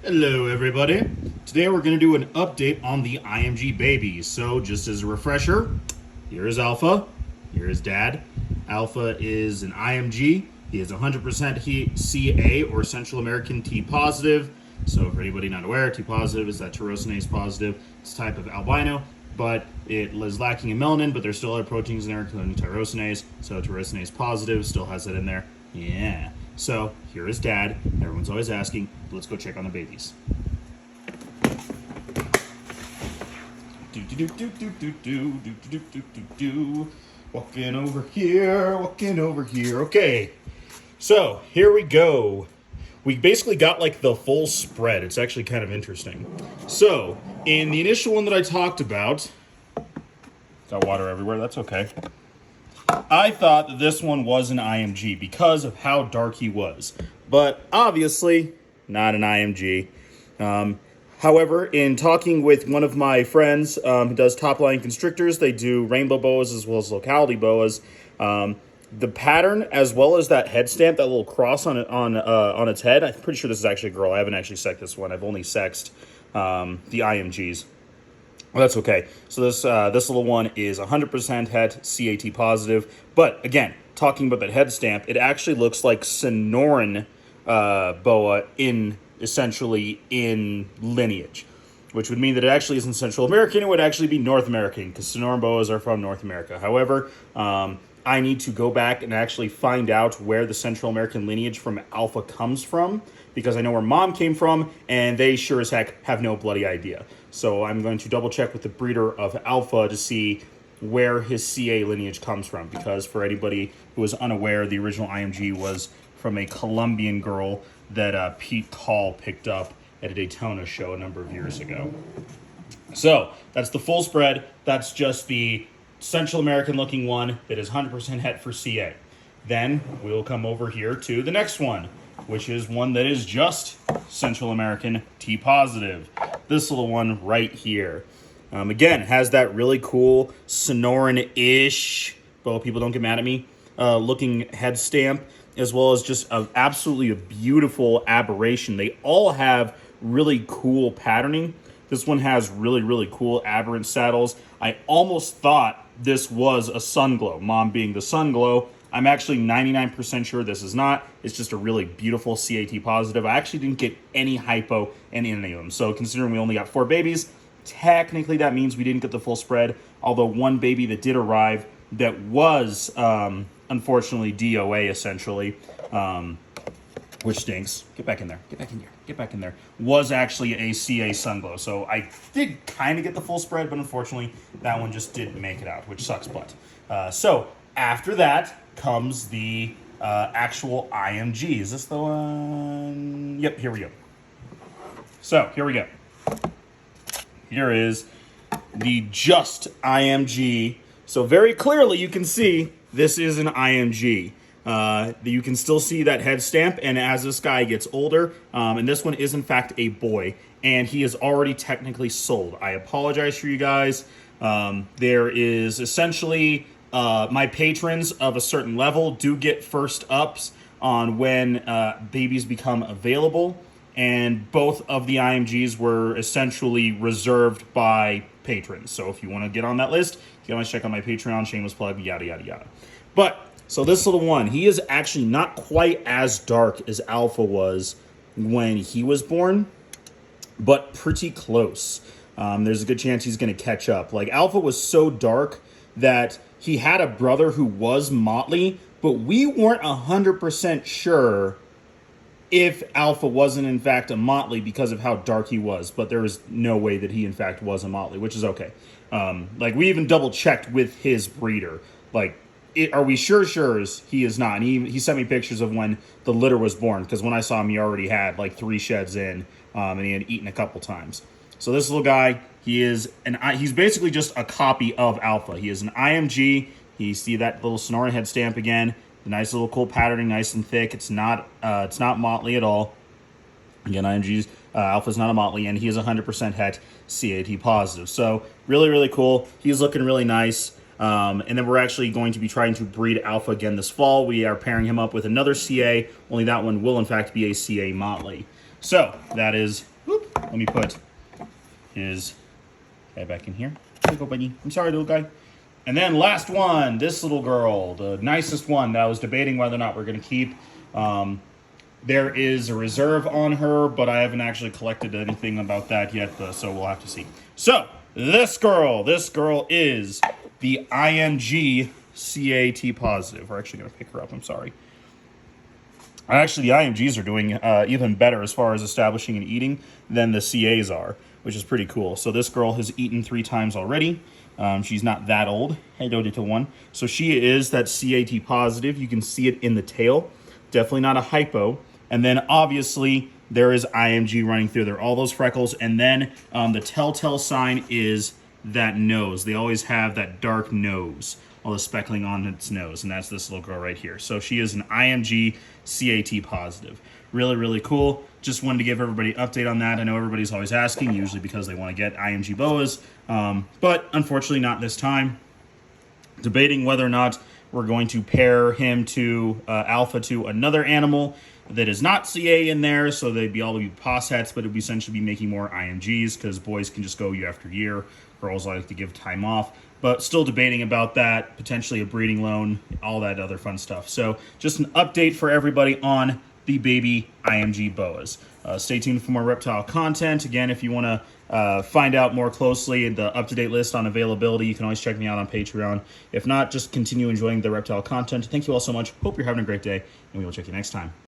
Hello everybody. Today we're going to do an update on the IMG babies. So just as a refresher, here is Alpha, here is Dad. Alpha is an IMG. He is 100% CA or Central American T positive. So for anybody not aware, T positive is that tyrosinase positive. It's a type of albino, but it is lacking in melanin, but there's still other proteins in there, including tyrosinase. So tyrosinase positive still has that in there. Yeah. So here is Dad. Everyone's always asking. Let's go check on the babies. Walking over here. Okay. So here we go. We basically got like the full spread. It's actually kind of interesting. So in the initial one that I talked about, got water everywhere. That's okay. I thought that this one was an IMG because of how dark he was. But obviously, not an IMG. However, in talking with one of my friends who does top-line constrictors, they do rainbow boas as well as locality boas. The pattern, as well as that head stamp, that little cross on its head, I'm pretty sure this is actually a girl. I haven't actually sexed this one. I've only sexed the IMGs. Well, that's okay. So this little one is 100% het, CAT positive. But again, talking about that head stamp, it actually looks like Sonoran boa essentially in lineage, which would mean that it actually isn't Central American. It would actually be North American because Sonoran boas are from North America. However, I need to go back and actually find out where the Central American lineage from Alpha comes from, because I know where Mom came from, and they sure as heck have no bloody idea. So I'm going to double check with the breeder of Alpha to see where his CA lineage comes from, because for anybody who is unaware, the original IMG was from a Colombian girl that Pete Call picked up at a Daytona show a number of years ago. So that's the full spread. That's just the Central American looking one that is 100% het for CA. Then we'll come over here to the next one, which is one that is just Central American T positive. This little one right here. Again, has that really cool Sonoran-ish, but people don't get mad at me, looking head stamp, as well as just absolutely a beautiful aberration. They all have really cool patterning. This one has really, really cool aberrant saddles. I almost thought this was a sun glow, Mom being the sun glow. I'm actually 99% sure this is not. It's just a really beautiful CAT positive. I actually didn't get any hypo in any of them. So considering we only got 4 babies, technically that means we didn't get the full spread. Although one baby that did arrive that was unfortunately DOA essentially, which stinks. Get back in there. Get back in here. Get back in there. Was actually a CA Sunglow. So I did kind of get the full spread, but unfortunately that one just didn't make it out, which sucks butt. So after that comes the actual IMG. Is this the one? Yep, here we go. So here we go. Here is the just IMG. So very clearly you can see this is an IMG. You can still see that head stamp, and as this guy gets older, and this one is in fact a boy, and he is already technically sold. I apologize for you guys. There is essentially my patrons of a certain level do get first ups on when babies become available, and both of the IMGs were essentially reserved by patrons. So if you want to get on that list, you can always check out my Patreon, shameless plug, yada, yada, yada. But so this little one, he is actually not quite as dark as Alpha was when he was born, but pretty close. There's a good chance he's going to catch up. Like, Alpha was so dark that he had a brother who was motley, but we weren't 100% sure if Alpha wasn't in fact a motley because of how dark he was. But there was no way that he in fact was a motley, which is okay. Like, we even double checked with his breeder. Like, are we sure he is not? And he sent me pictures of when the litter was born, because when I saw him, he already had like 3 sheds in, and he had eaten a couple times. So this little guy, he's basically just a copy of Alpha. He is an IMG. You see that little Sonoran head stamp again. The nice little cool patterning, nice and thick. It's not motley at all. Again, IMG's Alpha's not a motley, and he is 100% het CAT positive. So really, really cool. He's looking really nice. And then we're actually going to be trying to breed Alpha again this fall. We are pairing him up with another CA, only that one will in fact be a CA Motley. So that is Let me put his guy back in here. There you go, buddy. I'm sorry, little guy. And then last one, this little girl, the nicest one that I was debating whether or not we're going to keep. There is a reserve on her, but I haven't actually collected anything about that yet, so we'll have to see. So, this girl is the IMG CAT positive. We're actually going to pick her up, I'm sorry. Actually, the IMGs are doing even better as far as establishing and eating than the CAs are, which is pretty cool. So this girl has eaten 3 times already. She's not that old. Hello, little one. So she is that CAT positive. You can see it in the tail. Definitely not a hypo. And then obviously there is IMG running through there. All those freckles. And then the telltale sign is that nose. They always have that dark nose. All the speckling on its nose. And that's this little girl right here. So she is an IMG CAT positive. Really, really cool. Just wanted to give everybody an update on that. I know everybody's always asking, usually because they want to get IMG Boas. But unfortunately not this time. Debating whether or not we're going to pair him to alpha to another animal that is not CA in there, so they'd all be possets, but it'd be essentially be making more IMGs because boys can just go year after year. Girls like to give time off, but still debating about that, potentially a breeding loan, all that other fun stuff. So just an update for everybody on the baby IMG Boas. Stay tuned for more reptile content. Again, if you want to find out more closely the up-to-date list on availability, you can always check me out on Patreon. If not, just continue enjoying the reptile content. Thank you all so much. Hope you're having a great day, and we will check you next time.